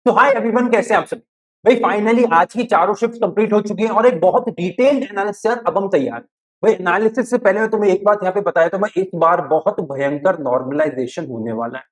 तो hi everyone, कैसे हैं आप सब। भाई फाइनली आज की चारों शिफ्ट कंप्लीट हो चुकी हैं और एक बहुत डिटेल्ड एनालिसिस अब हम तैयार। भाई एनालिसिस से पहले मैं तुम्हें एक बात यहाँ पे बताया, तो मैं इस बार बहुत भयंकर नॉर्मलाइजेशन होने वाला है।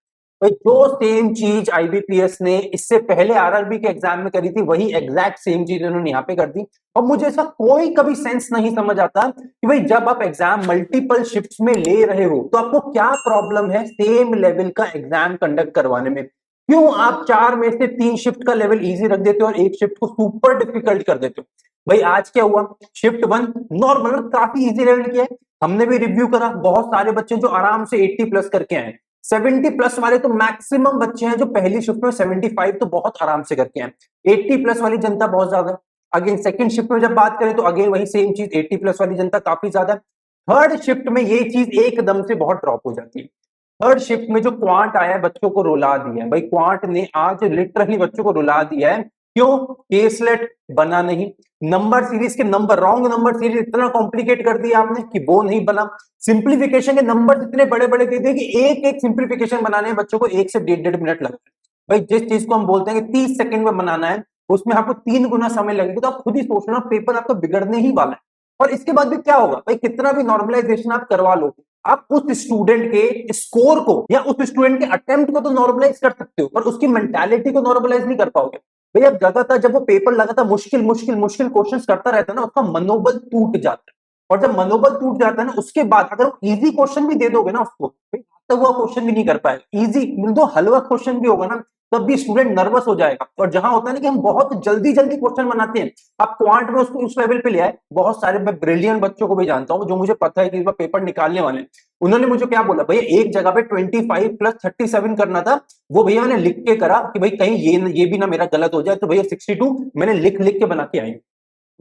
भाई जो सेम चीज आईबीपीएस ने इससे पहले आरआरबी के एग्जाम में करी थी, वही एग्जैक्ट सेम चीज इन्होंने यहाँ पे कर दी। और मुझे ऐसा कोई कभी सेंस नहीं समझ आता कि भाई जब आप एग्जाम मल्टीपल शिफ्ट्स में ले रहे हो तो आपको क्या प्रॉब्लम है सेम लेवल का एग्जाम कंडक्ट करवाने में। क्यों आप चार में से तीन शिफ्ट का लेवल इजी रख देते हो और एक शिफ्ट को सुपर डिफिकल्ट कर देते हो। भाई आज क्या हुआ, शिफ्ट वन नॉर्मल काफी इजी लेवल की है। हमने भी रिव्यू करा, बहुत सारे बच्चे जो आराम से 80 प्लस करके आए। 70 प्लस वाले तो मैक्सिमम बच्चे हैं जो पहली शिफ्ट में 75 तो बहुत आराम से करके आए। 80 प्लस वाली जनता बहुत ज्यादा है। अगेन सेकंड शिफ्ट में जब बात करें तो अगेन वही सेम चीज, 80 प्लस वाली जनता काफी ज्यादा है। थर्ड शिफ्ट में ये चीज एकदम से बहुत ड्रॉप हो जाती है। थर्ड शिफ्ट में जो क्वांट आया है बच्चों को रुला दिया है। भाई क्वांट ने आज लिटरली बच्चों को रुला दिया है। क्यों? केसलेट बना नहीं, नंबर सीरीज के नंबर रॉन्ग नंबर सीरीज इतना कॉम्प्लिकेट कर दिया आपने कि वो नहीं बना। सिंप्लीफिकेशन के नंबर इतने बड़े बड़े दे दिए कि एक एक सिंप्लीफिकेशन बनाने में बच्चों को 1 से 1.5 मिनट लगता है। भाई जिस चीज को हम बोलते हैं कि 30 सेकंड में बनाना है, उसमें आपको 3 गुना समय लगेगा। तो आप खुद ही सोचना, पेपर आपका बिगड़ने ही वाला है। और इसके बाद भी क्या होगा, भाई कितना भी नॉर्मलाइजेशन आप करवा लो, आप उस स्टूडेंट के स्कोर को या उस स्टूडेंट के अटेम्प्ट को तो नॉर्मलाइज कर सकते हो, पर उसकी मेंटालिटी को नॉर्मलाइज नहीं कर पाओगे। भैया लगातार जब वो पेपर लगातार मुश्किल मुश्किल मुश्किल क्वेश्चंस करता रहता है ना, उसका मनोबल टूट जाता है। और जब मनोबल टूट जाता है ना, उसके बाद अगर इजी क्वेश्चन भी दे दोगे ना उसको, तो वो क्वेश्चन भी नहीं कर पाएगा। इजी तो हलवा क्वेश्चन भी होगा ना, तब भी स्टूडेंट नर्वस हो जाएगा। और जहां होता है ना कि हम बहुत जल्दी जल्दी क्वेश्चन बनाते हैं, आप क्वांट में उसको उस लेवल पे ले आए। बहुत सारे मैं ब्रिलियंट बच्चों को भी जानता हूं जो मुझे पता है कि इस बार पेपर निकालने वाले हैं। उन्होंने मुझे क्या बोला, भैया एक जगह पे 25 प्लस 37 करना था, वो भैया मैंने लिख के करा कि भाई कहीं ये भी ना मेरा गलत हो जाए, तो भैया 62 मैंने लिख लिख के बना के आई।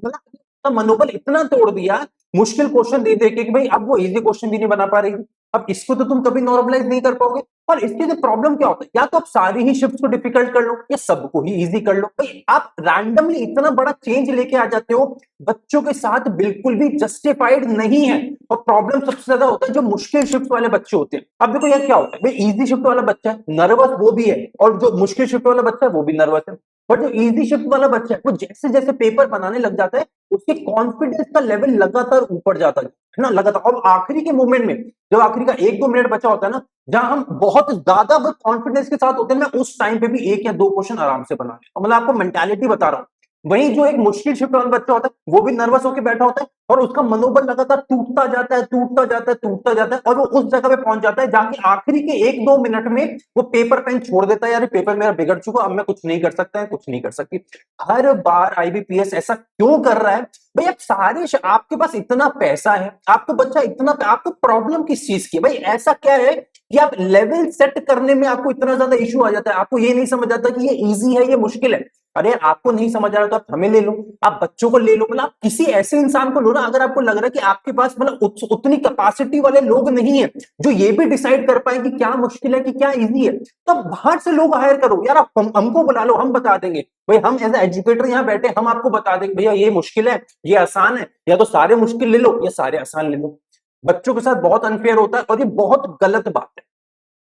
मतलब मनोबल इतना तोड़ दिया मुश्किल क्वेश्चन दे दे के कि भाई अब वो इजी क्वेश्चन भी नहीं बना पा रही। अब इसको तो तुम कभी नॉर्मलाइज नहीं कर पाओगे। और इसके लिए प्रॉब्लम क्या होता है, या तो आप सारी ही शिफ्ट को डिफिकल्ट कर लो या सबको ही इजी कर लो। भाई आप रैंडमली इतना बड़ा चेंज लेके आ जाते हो, बच्चों के साथ बिल्कुल भी जस्टिफाइड नहीं है। और प्रॉब्लम सबसे ज्यादा होता है जो मुश्किल शिफ्ट वाले बच्चे होते हैं। अब देखो यार क्या होता है, भाई इजी शिफ्ट वाला बच्चा है नर्वस वो भी है, और जो मुश्किल शिफ्ट वाला बच्चा है वो भी नर्वस है। बट जो इजी शिफ्ट वाला बच्चा है वो जैसे जैसे पेपर बनाने लग जाता है, उसके कॉन्फिडेंस का लेवल लगातार ऊपर जाता है ना, लगातार। और आखिरी के मोमेंट में जब आखिरी का 1-2 मिनट बचा होता है ना, जहां हम बहुत ज्यादा कॉन्फिडेंस के साथ होते हैं, मैं उस टाइम पे भी 1 या 2 क्वेश्चन आराम से बना लेता हूं। मतलब आपको मेंटालिटी बता रहा हूं। वहीं जो एक मुश्किल शिफ्ट वाला बच्चा होता है वो भी नर्वस होकर बैठा होता है, और उसका मनोबल लगातार टूटता जाता है टूटता जाता है टूटता जाता है, और वो उस जगह पे पहुंच जाता है जहां आखिरी के 1-2 मिनट में वो पेपर पेन छोड़ देता है, यार पेपर मेरा बिगड़ चुका, अब मैं कुछ नहीं कर सकता है, कुछ नहीं कर सकती। हर बार आईबीपीएस ऐसा क्यों कर रहा है? भाई आप आपके पास इतना पैसा है, आपको बच्चा इतना, आपको प्रॉब्लम किस चीज की? भाई ऐसा क्या है कि आप लेवल सेट करने में आपको इतना ज्यादा इशू आ जाता है, आपको ये नहीं समझ आता कि ये इजी है ये मुश्किल है। अरे आपको नहीं समझ आ रहा तो आप हमें ले लो, आप बच्चों को ले लो, मतलब आप किसी ऐसे इंसान को लो ना, अगर आपको लग रहा है कि आपके पास मतलब उतनी कैपेसिटी वाले लोग नहीं है जो ये भी डिसाइड कर पाए कि क्या मुश्किल है कि क्या इजी है, तो बाहर से लोग हायर करो यार। आप हमको बुला लो, हम बता देंगे। भाई हम एज एजुकेटर यहाँ बैठे, हम आपको बता देंगे भैया ये मुश्किल है ये आसान है, या तो सारे मुश्किल ले लो या सारे आसान ले लो। बच्चों के साथ बहुत अनफेयर होता है और ये बहुत गलत बात है।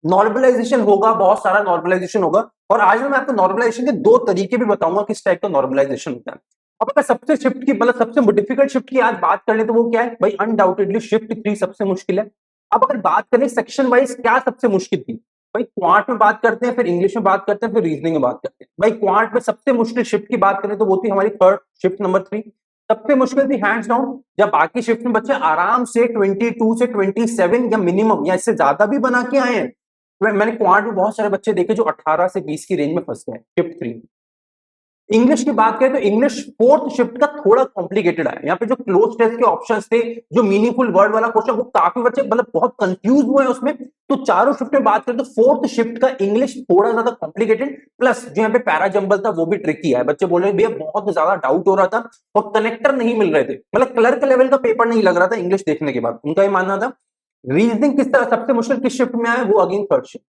नॉर्मलाइजेशन होगा, बहुत सारा नॉर्मलाइजेशन होगा। और आज मैं आपको नॉर्मलाइजेशन के 2 तरीके भी बताऊंगा किस टाइप का नॉर्मलाइजेशन होता है। अब अगर सबसे शिफ्ट की मतलब सबसे डिफिकल्ट शिफ्ट की आज बात कर ले तो वो क्या है? भाई अनडाउटेडली शिफ्ट 3 सबसे मुश्किल है। अब अगर बात करें सेक्शन वाइज क्या सबसे मुश्किल थी, भाई क्वांट में बात करते हैं, फिर इंग्लिश में बात करते हैं, फिर रीजनिंग में बात करते हैं। भाई क्वांट में सबसे मुश्किल शिफ्ट की बात करें तो वो थी हमारी थर्ड शिफ्ट नंबर 3। सबसे मुश्किल थी हैंड्स डाउन। जब बाकी शिफ्ट में बच्चे आराम से 22 से 27 या मिनिमम या इससे ज्यादा भी बना के आए हैं, मैंने क्वांट में बहुत सारे बच्चे देखे जो 18 से 20 की रेंज में फंस गए शिफ्ट 3। इंग्लिश की बात करें तो इंग्लिश फोर्थ शिफ्ट का थोड़ा कॉम्प्लिकेटेड है। यहाँ पे जो क्लोज टेस्ट के ऑप्शंस थे, जो मीनिंगफुल वर्ड वाला क्वेश्चन, वो काफी बच्चे मतलब बहुत कंफ्यूज हुए हैं उसमें। तो चारों शिफ्ट में बात करें तो फोर्थ शिफ्ट का इंग्लिश थोड़ा ज्यादा कॉम्प्लिकेटेड, प्लस जो यहाँ पे पैरा जंबल था वो भी ट्रिकी है। बच्चे बोल रहे हैं भैया बहुत ज्यादा डाउट हो रहा था और कनेक्टर नहीं मिल रहे थे, मतलब क्लर्क लेवल का पेपर नहीं लग रहा था इंग्लिश देखने के बाद, उनका ये मानना था। रीजनिंग किस तरह सबसे मुश्किल किस शिफ्ट में आया, वो अगेन थर्ड शिफ्ट।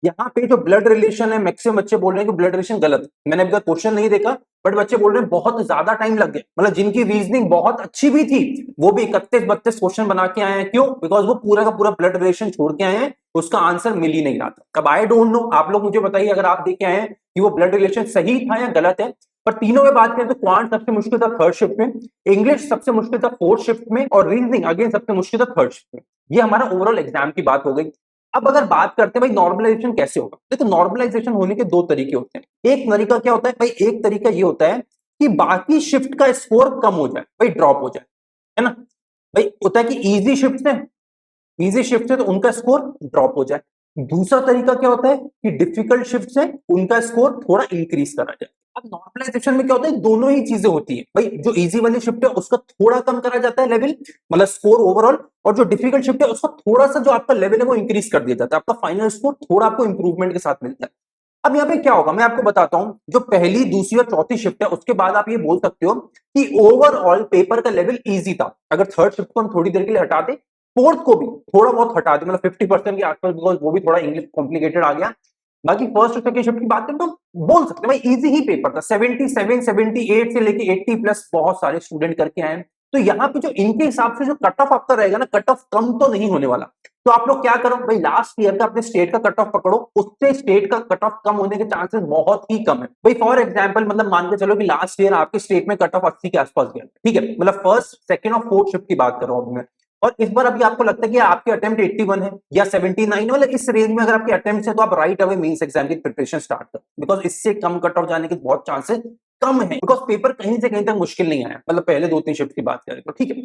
यहाँ पे जो ब्लड रिलेशन है, मैक्सिमम बच्चे बोल रहे हैं कि ब्लड रिलेशन गलत है। मैंने अभी तक क्वेश्चन नहीं देखा, बट बच्चे बोल रहे हैं बहुत ज्यादा टाइम लग गया। मतलब जिनकी रीजनिंग बहुत अच्छी भी थी वो भी 31-32 क्वेश्चन बना के आए हैं। क्यों? बिकॉज वो पूरा का पूरा ब्लड रिलेशन छोड़ के आए हैं उसका आंसर मिल ही नहीं रहा था। अब आई डोंट नो, आप लोग मुझे बताइए अगर आप देख के आए हैं कि वो ब्लड रिलेशन सही था या गलत है। पर तीनों में बात करें तो क्वांट सबसे मुश्किल था थर्ड शिफ्ट में, इंग्लिश सबसे मुश्किल था फोर्थ शिफ्ट में, और रीजनिंग अगेन सबसे मुश्किल था थर्ड शिफ्ट में। ये हमारा ओवरऑल एग्जाम की बात हो गई। अब अगर बात करते हैं भाई नॉर्मलाइजेशन कैसे होगा, देखो नॉर्मलाइजेशन होने के दो तरीके होते हैं। एक तरीका क्या होता है भाई, एक तरीका ये होता है कि बाकी शिफ्ट का स्कोर कम हो जाए, भाई ड्रॉप हो जाए, है ना। भाई होता है कि इजी शिफ्ट है तो उनका स्कोर ड्रॉप हो जाए। दूसरा तरीका क्या होता है कि डिफिकल्ट शिफ्ट से उनका स्कोर थोड़ा इंक्रीज करा जाए। अब नॉर्मलाइजेशन में क्या होता है, दोनों ही चीजें होती है भाई। जो इजी वाली शिफ्ट है उसका थोड़ा कम करा जाता है लेवल, मतलब स्कोर ओवरऑल, और जो डिफिकल्ट शिफ्ट है उसका थोड़ा सा जो आपका लेवल है वो इंक्रीज कर दिया जाता है, आपका फाइनल स्कोर थोड़ा आपको इंप्रूवमेंट के साथ मिलता है। अब यहाँ पे क्या होगा मैं आपको बताता हूं, जो पहली दूसरी और चौथी शिफ्ट है उसके बाद आप ये बोल सकते हो कि ओवरऑल पेपर का लेवल इजी था। अगर थर्ड शिफ्ट को हम थोड़ी देर के लिए हटा दें, फोर्थ को भी थोड़ा बहुत हटा दें, मतलब 50% के आसपास, बिकॉज वो भी थोड़ा इंग्लिश कॉम्प्लिकेटेड आ गया। बाकी फर्स्ट और सेकंड शिफ्ट की बात करें तो बोल सकते हैं भाई इजी ही पेपर था। 77 78 से लेके 80 प्लस बहुत सारे स्टूडेंट करके आए। तो यहाँ पे जो इनके हिसाब से जो कट ऑफ आपका रहेगा ना, कट ऑफ कम तो नहीं होने वाला। तो आप लोग क्या करो भाई, लास्ट ईयर का अपने स्टेट का कट ऑफ पकड़ो, उससे स्टेट का कट ऑफ कम होने के चांसेस बहुत ही कम है भाई। फॉर एग्जांपल मतलब मान के चलो कि लास्ट ईयर आपके स्टेट में कट ऑफ 80 के आसपास गया, ठीक है, मतलब फर्स्ट सेकंड और फोर्थ शिफ्ट की बात कर रहा हूं मैं। और इस बार अभी आपको लगता है कि आपके अटेम्प्ट 81 है या 79, मतलब इस रेंज में अगर आपके अटेम्प्ट है तो आप राइट अवे मेंस एग्जाम की प्रिपरेशन स्टार्ट करो, बिकॉज इससे कम कट ऑफ जाने के बहुत चांसेस कम है, बिकॉज पेपर कहीं से कहीं तक मुश्किल नहीं आया, मतलब पहले 2-3 शिफ्ट की बात करें तो, ठीक है।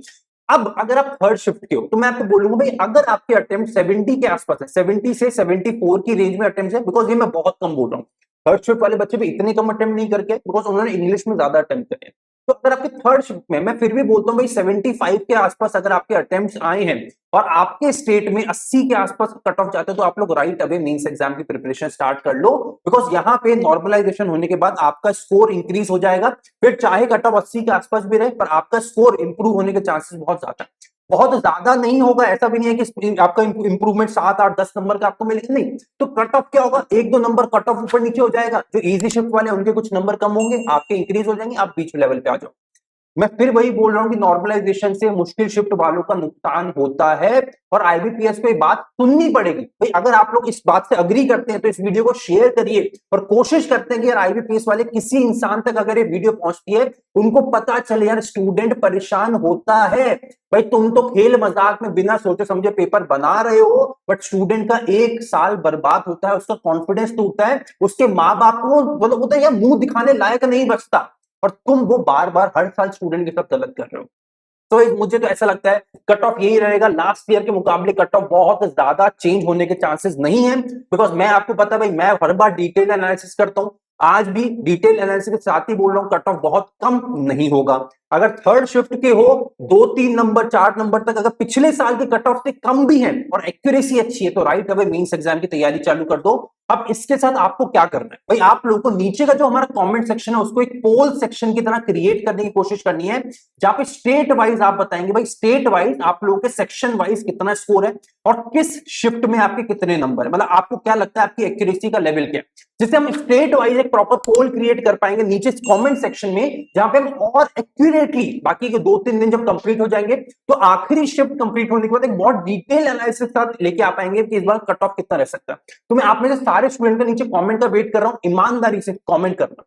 अब अगर आप थर्ड शिफ्ट के हो तो मैं आपको बोलूंगा भाई अगर आपके अटेम्प्ट 70 के आसपास है, 70 से 74 की रेंज में अटेम्प्ट है, बिकॉज ये मैं बहुत कम बोल रहा हूँ, थर्ड शिफ्ट वाले बच्चे भी इतने कम अटेम्प्ट नहीं करके, बिकॉज उन्होंने इंग्लिश में ज्यादा अटेम्प्ट करे। तो अगर आपके थर्ड शिफ्ट में, मैं फिर भी बोलता हूँ भाई 75 के आसपास अगर आपके अटेम्प्ट आए हैं और आपके स्टेट में 80 के आसपास कट ऑफ जाते हैं, तो आप लोग राइट अवे मेंस एग्जाम की प्रिपरेशन स्टार्ट कर लो, बिकॉज यहाँ पे नॉर्मलाइजेशन होने के बाद आपका स्कोर इंक्रीज हो जाएगा। फिर चाहे कट ऑफ 80 के आसपास भी रहे, पर आपका स्कोर इंप्रूव होने के चांसेस बहुत ज्यादा, बहुत ज्यादा नहीं होगा। ऐसा भी नहीं है कि आपका इंप्रूवमेंट 7 8 10 नंबर का आपको मिलेगा, नहीं। तो कट ऑफ क्या होगा, 1 2 नंबर कट ऑफ ऊपर नीचे हो जाएगा। जो इजी शिफ्ट वाले उनके कुछ नंबर कम होंगे, आपके इंक्रीज हो जाएंगे, आप बीच लेवल पे आ जाओ। मैं फिर वही बोल रहा हूं कि नॉर्मलाइजेशन से मुश्किल शिफ्ट वालों का नुकसान होता है, और आईबीपीएस को ये बात सुननी पड़ेगी भाई। अगर आप लोग इस बात से अग्री करते हैं तो इस वीडियो को शेयर करिए, और कोशिश करते हैं कि यार आईबीपीएस वाले किसी इंसान तक अगर ये वीडियो पहुंचती है, उनको पता चले यार स्टूडेंट परेशान होता है। भाई तुम तो खेल मजाक में बिना सोचे समझे पेपर बना रहे हो, बट स्टूडेंट का 1 साल बर्बाद होता है, उसका कॉन्फिडेंस टूटता है, उसके माँ बाप को मतलब होता है यार मुंह दिखाने लायक नहीं बचता, और तुम वो बार बार हर साल स्टूडेंट के साथ गलत कर रहे हो। तो मुझे तो ऐसा लगता है कट ऑफ यही रहेगा, लास्ट ईयर के मुकाबले कट ऑफ बहुत ज्यादा चेंज होने के चांसेस नहीं है, बिकॉज मैं आपको पता भाई मैं हर बार डिटेल एनालिसिस करता हूं, आज भी डिटेल एनालिसिस के साथ ही बोल रहा हूं कट ऑफ बहुत कम नहीं होगा। अगर थर्ड शिफ्ट के हो 2 3 नंबर 4 नंबर तक अगर पिछले साल के कट ऑफ से कम भी है और एक्यूरेसी अच्छी है, तो राइट अवे मेंस एग्जाम की तैयारी चालू कर दो। अब इसके साथ आपको क्या करना है भाई, आप लोगों को नीचे का जो हमारा कमेंट सेक्शन है उसको एक पोल सेक्शन की तरह क्रिएट करने की कोशिश करनी है, जहां पे स्टेट वाइज आप बताएंगे भाई स्टेट वाइज आप लोगों के सेक्शन वाइज कितना स्कोर है और किस शिफ्ट में आपके कितने नंबर है, मतलब आपको क्या लगता है आपकी एक्यूरेसी का लेवल क्या है, जिससे हम स्टेट वाइज एक प्रॉपर पोल क्रिएट कर पाएंगे नीचे कमेंट सेक्शन में, जहां पे हम और एक्यूरेटली बाकी के 2 3 दिन जब कंप्लीट हो जाएंगे तो आखिरी शिफ्ट कंप्लीट होने के बाद एक बहुत डिटेल एनालिसिस साथ लेके आ पाएंगे कि इस बार कट ऑफ कितना रह सकता है। तो मैं आप में से सारे स्टूडेंट का नीचे कमेंट का वेट कर रहा हूं, ईमानदारी से कमेंट करना।